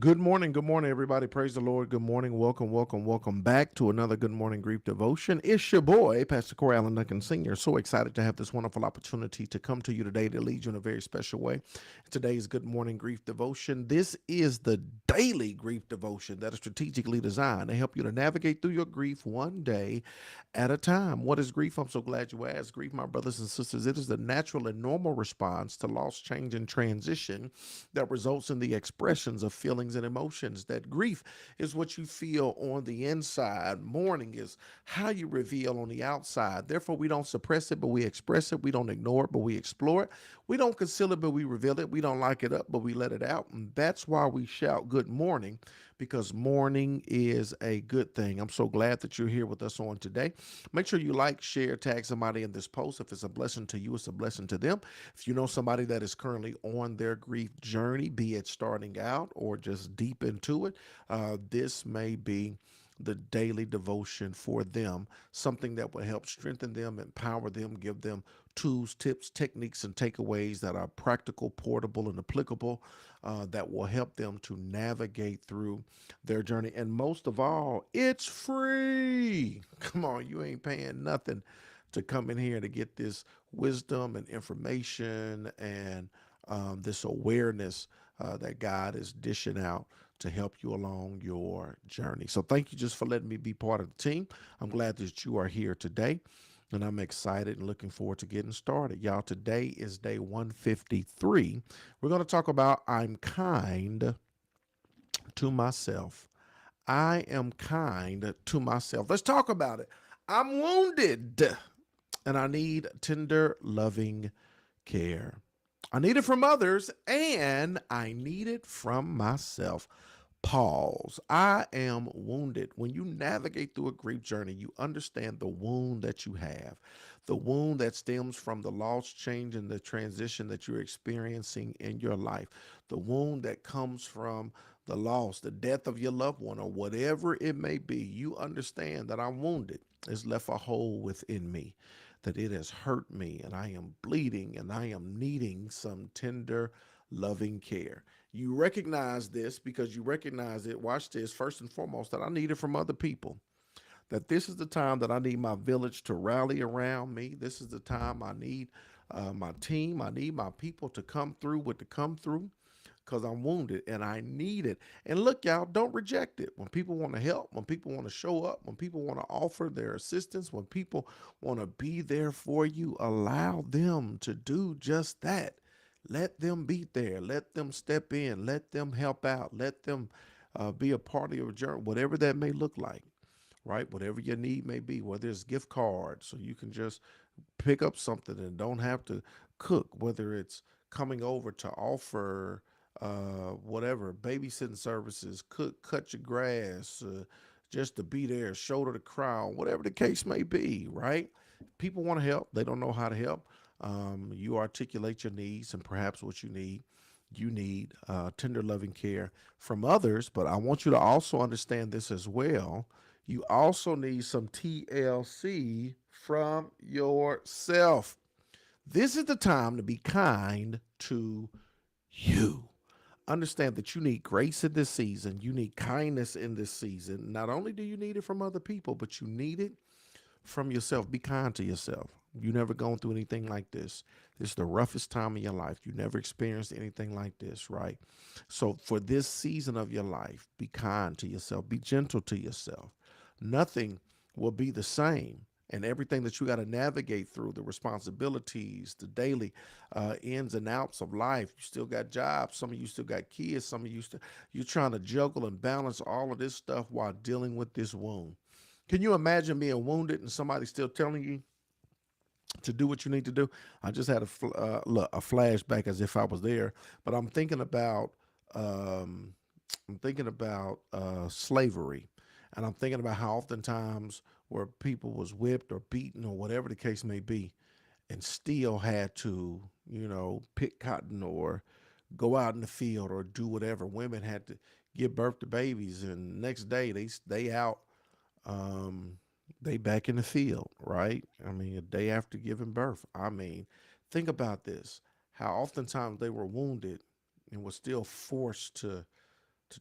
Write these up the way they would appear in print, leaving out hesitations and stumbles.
Good morning, everybody. Praise the Lord. Good morning. Welcome back to another Good Morning Grief Devotion. It's your boy, Pastor Corey Allen Duncan Sr. So excited to have this wonderful opportunity to come to you today to lead you in a very special way. Today's Good Morning Grief Devotion. This is the daily grief devotion that is strategically designed to help you to navigate through your grief one day at a time. What is grief? I'm so glad you asked. Grief, my brothers and sisters, it is the natural and normal response to loss, change, and transition that results in the expressions of feelings and emotions. That grief is what you feel on the inside. Mourning is how you reveal on the outside. Therefore, we don't suppress it, but we express it. We don't ignore it, but we explore it. We don't conceal it, but we reveal it. We don't lock it up, but we let it out. And that's why we shout good morning, because mourning is a good thing. I'm so glad that you're here with us on today. Make sure you like, share, tag somebody in this post. If it's a blessing to you, it's a blessing to them. If you know somebody that is currently on their grief journey, be it starting out or just deep into it, this may be the daily devotion for them, something that will help strengthen them, empower them, give them tools, tips, techniques, and takeaways that are practical, portable, and applicable, that will help them to navigate through their journey. And most of all, it's free. Come on, you ain't paying nothing to come in here to get this wisdom and information and this awareness that God is dishing out to help you along your journey. So thank you just for letting me be part of the team. I'm glad that you are here today, and I'm excited and looking forward to getting started. Y'all, today is day 153. We're going to talk about I'm kind to myself. I am kind to myself. Let's talk about it. I'm wounded and I need tender, loving care. I need it from others and I need it from myself. Pause. I am wounded. When you navigate through a grief journey, you understand the wound that you have, the wound that stems from the loss, change, and the transition that you're experiencing in your life, the wound that comes from the loss, the death of your loved one, or whatever it may be. You understand that I'm wounded. It's left a hole within me, that it has hurt me, and I am bleeding, and I am needing some tender, loving care. You recognize this because you recognize it, watch this, first and foremost, that I need it from other people. That this is the time that I need my village to rally around me. This is the time I need my team. I need my people to come through with the come through, because I'm wounded and I need it. And look, y'all, don't reject it. When people want to help, when people want to show up, when people want to offer their assistance, when people want to be there for you, allow them to do just that. Let them be there. Let them step in. Let them help out. Let them be a part of your journey, whatever that may look like, right? Whatever your need may be, whether it's gift cards, so you can just pick up something and don't have to cook, whether it's coming over to offer whatever, babysitting services, cook, cut your grass, just to be there, shoulder to cry on, whatever the case may be, right? People want to help. They don't know how to help. You articulate your needs and perhaps what you need. You need tender, loving care from others, but I want you to also understand this as well. You also need some TLC from yourself. This is the time to be kind to you. Understand that you need grace in this season. You need kindness in this season. Not only do you need it from other people, but you need it from yourself. Be kind to yourself. You never gone through anything like this. This is the roughest time of your life. You never experienced anything like this, right? So for this season of your life, be kind to yourself, be gentle to yourself. Nothing will be the same. And everything that you got to navigate through, the responsibilities, the daily ins and outs of life. You still got jobs. Some of you still got kids. Some of you still, you're trying to juggle and balance all of this stuff while dealing with this wound. Can you imagine being wounded and somebody still telling you to do what you need to do? I just had a flashback as if I was there, but um, I'm thinking about slavery, and I'm thinking about how oftentimes where people was whipped or beaten or whatever the case may be, and still had to, pick cotton or go out in the field or do whatever. Women had to give birth to babies, and next day they out, um, they back in the field, right? I mean, a day after giving birth. I mean, think about this: how oftentimes they were wounded and were still forced to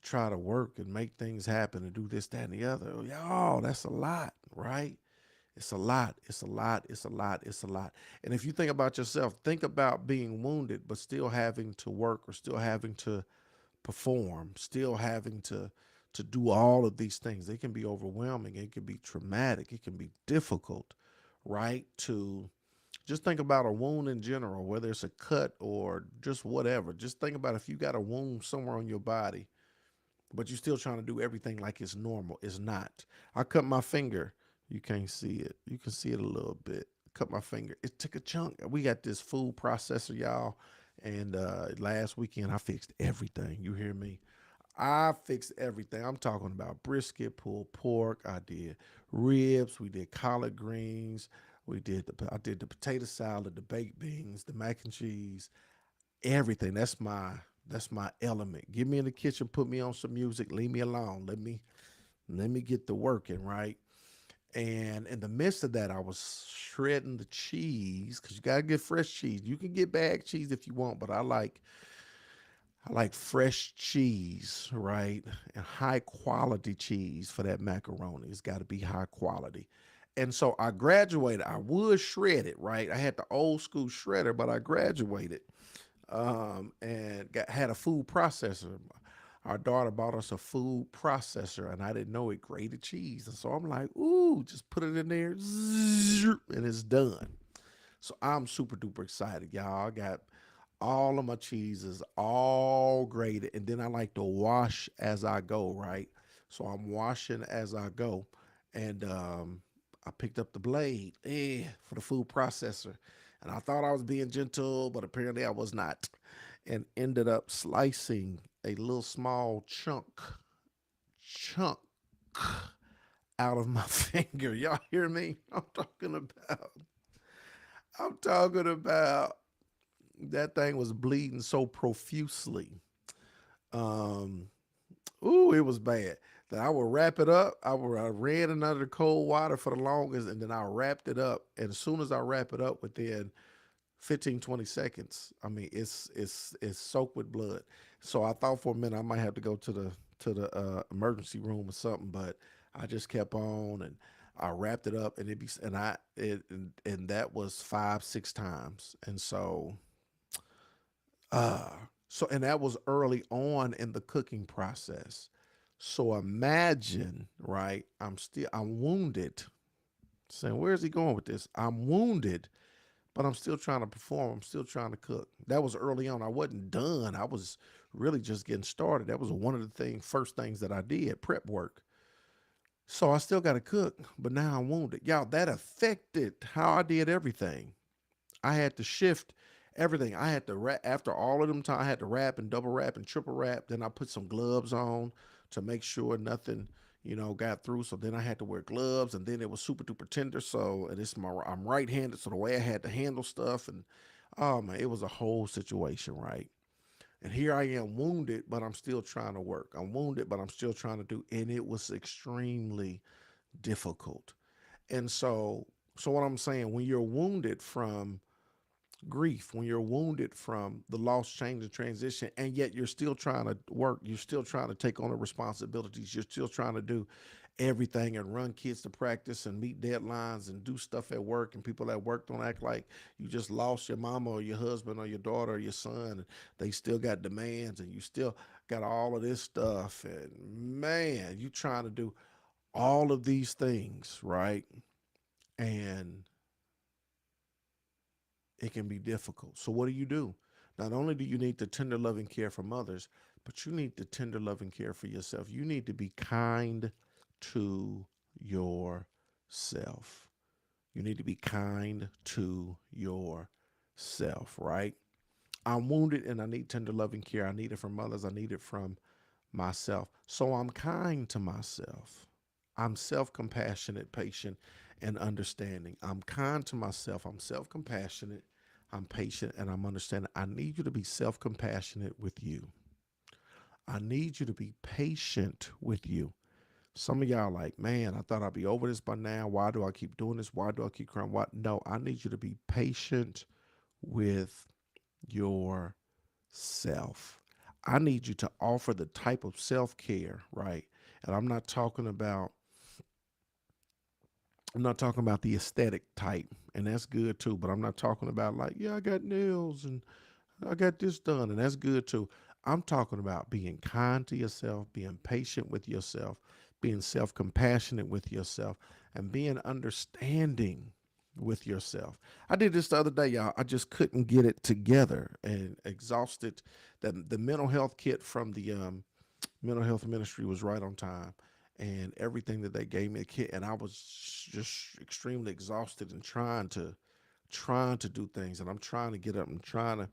try to work and make things happen and do this, that, and the other. Y'all, that's a lot, right? It's a lot. It's a lot. It's a lot. It's a lot. And if you think about yourself, think about being wounded, but still having to work or still having to perform, still having to do all of these things. It can be overwhelming. It can be traumatic. It can be difficult, right? To just think about a wound in general, whether it's a cut or just whatever. Just think about if you got a wound somewhere on your body, but you're still trying to do everything like it's normal. It's not. I cut my finger. You can't see it. You can see it a little bit. Cut my finger. It took a chunk. We got this food processor, y'all. And last weekend I fixed everything. You hear me? I fixed everything. I'm talking about brisket, pulled pork. I did ribs. We did collard greens. I did the potato salad, the baked beans, the mac and cheese, everything. That's my element. Get me in the kitchen, put me on some music, leave me alone. Let me get to working, right? And in the midst of that, I was shredding the cheese because you gotta get fresh cheese. You can get bag cheese if you want, but I like fresh cheese, right? And high quality cheese for that macaroni. It's got to be high quality. And so I graduated. I would shred it, right? I had the old school shredder, but I graduated, and had a food processor. Our daughter bought us a food processor, and I didn't know it grated cheese. And so I'm like, ooh, just put it in there, and it's done. So I'm super duper excited, y'all. I got all of my cheeses all grated, and then I like to wash as I go, right? So I'm washing as I go, and I picked up the blade, for the food processor, and I thought I was being gentle, but apparently I was not, and ended up slicing a little small chunk out of my finger. Y'all hear me? I'm talking about that thing was bleeding so profusely. Um, Ooh, it was bad. That I would wrap it up. I ran it under the cold water for the longest, and then I wrapped it up. And as soon as I wrap it up, within 15, 20 seconds, I mean, it's soaked with blood. So I thought for a minute I might have to go to the emergency room or something, but I just kept on, and I wrapped it up, and and that was 5, 6 times, and uh, and that was early on in the cooking process. So imagine, right? I'm wounded. Saying, where's he going with this? I'm wounded, but I'm still trying to perform. I'm still trying to cook. That was early on. I wasn't done. I was really just getting started. That was one of the first things that I did, prep work. So I still got to cook, but now I'm wounded. Y'all, that affected how I did everything. I had to shift everything. I had to wrap after all of them time. I had to wrap and double wrap and triple wrap. Then I put some gloves on to make sure nothing, got through. So then I had to wear gloves, and then it was super duper tender. So and I'm right handed, so the way I had to handle stuff, and oh man, it was a whole situation, right? And here I am wounded, but I'm still trying to work. I'm wounded, but I'm still trying to do, and it was extremely difficult. And so what I'm saying, when you're wounded from grief, when you're wounded from the loss, change, and transition, and yet you're still trying to work, you're still trying to take on the responsibilities, you're still trying to do everything and run kids to practice and meet deadlines and do stuff at work, and people at work don't act like you just lost your mama or your husband or your daughter or your son, and they still got demands and you still got all of this stuff, and man, you trying to do all of these things, right? And it can be difficult. So what do? Not only do you need the tender loving care from others, but you need the tender loving care for yourself. You need to be kind to yourself. You need to be kind to yourself, right? I'm wounded and I need tender loving care. I need it from others. I need it from myself. So I'm kind to myself. I'm self compassionate, patient, and understanding. I'm kind to myself. I'm self compassionate. I'm patient and I'm understanding. I need you to be self compassionate with you. I need you to be patient with you. Some of y'all like, man, I thought I'd be over this by now. Why do I keep doing this? Why do I keep crying? Why? No, I need you to be patient with yourself. I need you to offer the type of self care, right? And I'm not talking about the aesthetic type, and that's good too. But I'm not talking about like, yeah, I got nails and I got this done, and that's good too. I'm talking about being kind to yourself, being patient with yourself, being self compassionate with yourself, and being understanding with yourself. I did this the other day, y'all. I just couldn't get it together and exhausted. The mental health kit from the mental health ministry was right on time, and everything that they gave me a kit, and I was just extremely exhausted and trying to do things, and I'm trying to get up and trying to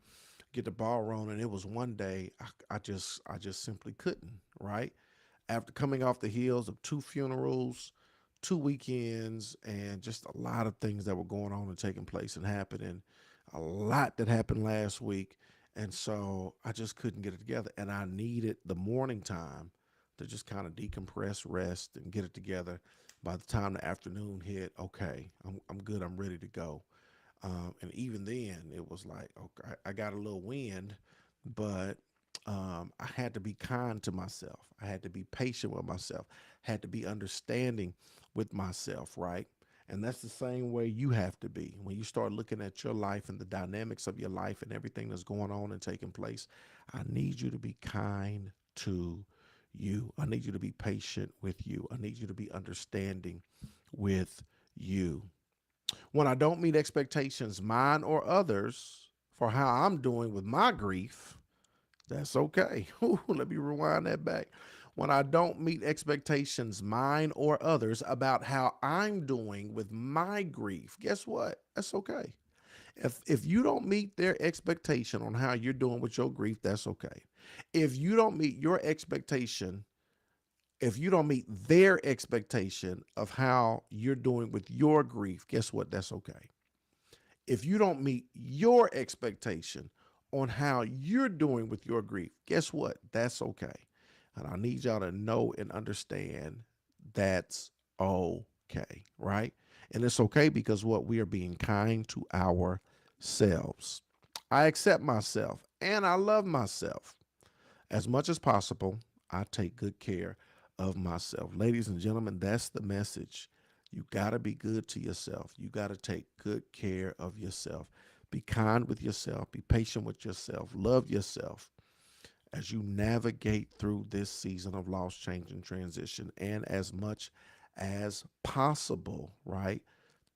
get the ball rolling. And it was one day I just simply couldn't, right? After coming off the heels of two funerals, 2 weekends, and just a lot of things that were going on and taking place and happening, a lot that happened last week. And so I just couldn't get it together. And I needed the morning time to just kind of decompress, rest, and get it together. By the time the afternoon hit, okay, I'm good. I'm ready to go. And even then, it was like, okay, I got a little wind, but I had to be kind to myself. I had to be patient with myself. Had to be understanding with myself, right? And that's the same way you have to be when you start looking at your life and the dynamics of your life and everything that's going on and taking place. I need you to be kind to you. I need you to be patient with you. I need you to be understanding with you. When I don't meet expectations, mine or others, for how I'm doing with my grief, that's okay. Ooh, let me rewind that back. When I don't meet expectations, mine or others, about how I'm doing with my grief, guess what? That's okay. If you don't meet their expectation on how you're doing with your grief, that's okay. If you don't meet your expectation, if you don't meet their expectation of how you're doing with your grief, guess what? That's okay. If you don't meet your expectation on how you're doing with your grief, guess what? That's okay. And I need y'all to know and understand that's okay, right? And it's okay because what we are being kind to ourselves. I accept myself and I love myself. As much as possible, I take good care of myself. Ladies and gentlemen, that's the message. You got to be good to yourself. You got to take good care of yourself. Be kind with yourself. Be patient with yourself. Love yourself as you navigate through this season of loss, change, and transition. And as much as possible, right?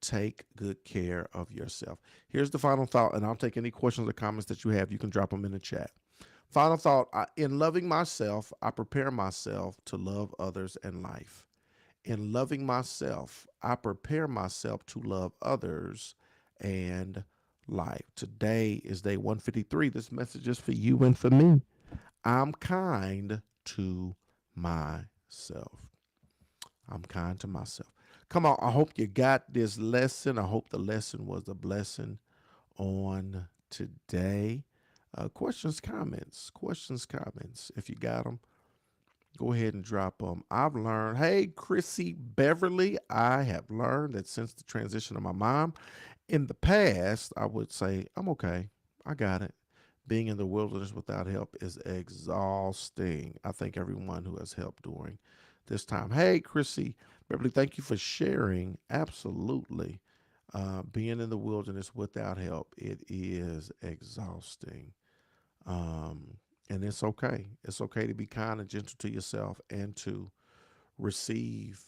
Take good care of yourself. Here's the final thought, and I'll take any questions or comments that you have. You can drop them in the chat. Final thought, in loving myself, I prepare myself to love others and life. In loving myself, I prepare myself to love others and life. Today is day 153. This message is for you and for me. I'm kind to myself. I'm kind to myself. Come on, I hope you got this lesson. I hope the lesson was a blessing on today. Questions, comments. If you got them, go ahead and drop them. I've learned, hey, Chrissy Beverly, I have learned that since the transition of my mom, in the past, I would say, I'm okay. I got it. Being in the wilderness without help is exhausting. I thank everyone who has helped during this time. Hey, Chrissy, Beverly, thank you for sharing. Absolutely. Being in the wilderness without help, it is exhausting. Um, and it's okay. It's okay to be kind and gentle to yourself and to receive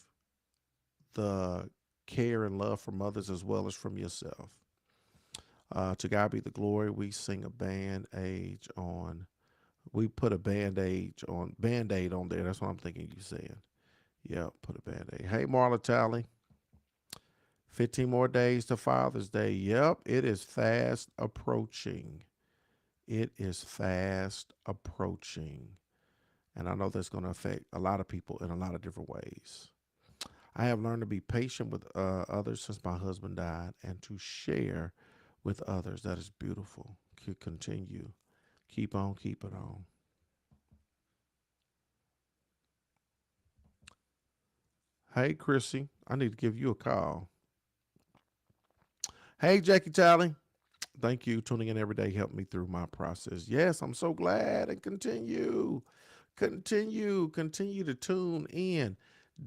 the care and love from others as well as from yourself. To God be the glory. We sing a band age on. We put a band aid on there. That's what I'm thinking you saying. Yeah, put a band aid. Hey, Marla Talley, 15 more days to Father's Day. Yep, it is fast approaching. It is fast approaching. And I know that's going to affect a lot of people in a lot of different ways. I have learned to be patient with others since my husband died and to share with others. That is beautiful. Continue. Keep on keeping on. Hey, Chrissy, I need to give you a call. Hey, Jackie Talley. Thank you. Tuning in every day helped me through my process. Yes, I'm so glad and continue to tune in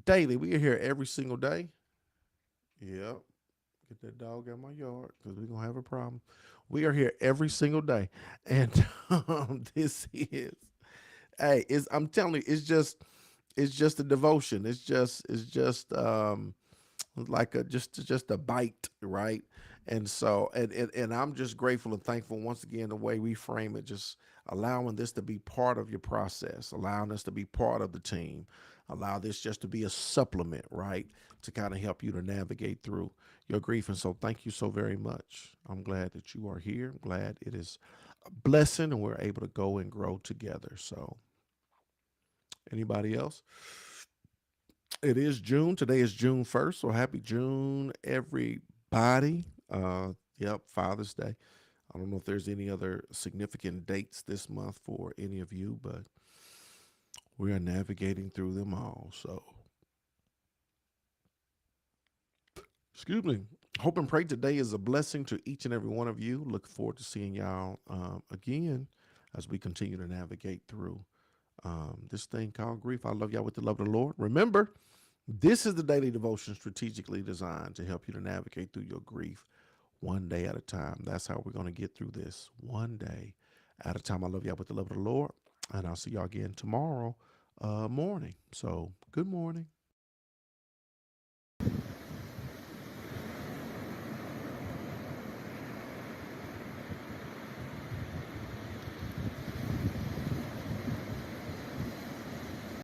daily. We are here every single day. Yep. Get that dog out of my yard because we're going to have a problem. We are here every single day. And this is, hey, I'm telling you, it's just a devotion. It's just like just a bite, right? And so and I'm just grateful and thankful once again the way we frame it, just allowing this to be part of your process, allowing us to be part of the team, allow this just to be a supplement, right, to kind of help you to navigate through your grief. And so thank you so very much. I'm glad that you are here. I'm glad it is a blessing and we're able to go and grow together. So anybody else? It is June. Today is June 1st. So happy June, everybody. Yep, Father's Day. I don't know if there's any other significant dates this month for any of you, but we are navigating through them all. So, excuse me. Hope and pray today is a blessing to each and every one of you. Look forward to seeing y'all again as we continue to navigate through this thing called grief. I love y'all with the love of the Lord. Remember, this is the daily devotion strategically designed to help you to navigate through your grief one day at a time. That's how we're going to get through this one day at a time. I love y'all with the love of the Lord, and I'll see y'all again tomorrow morning. So, good morning.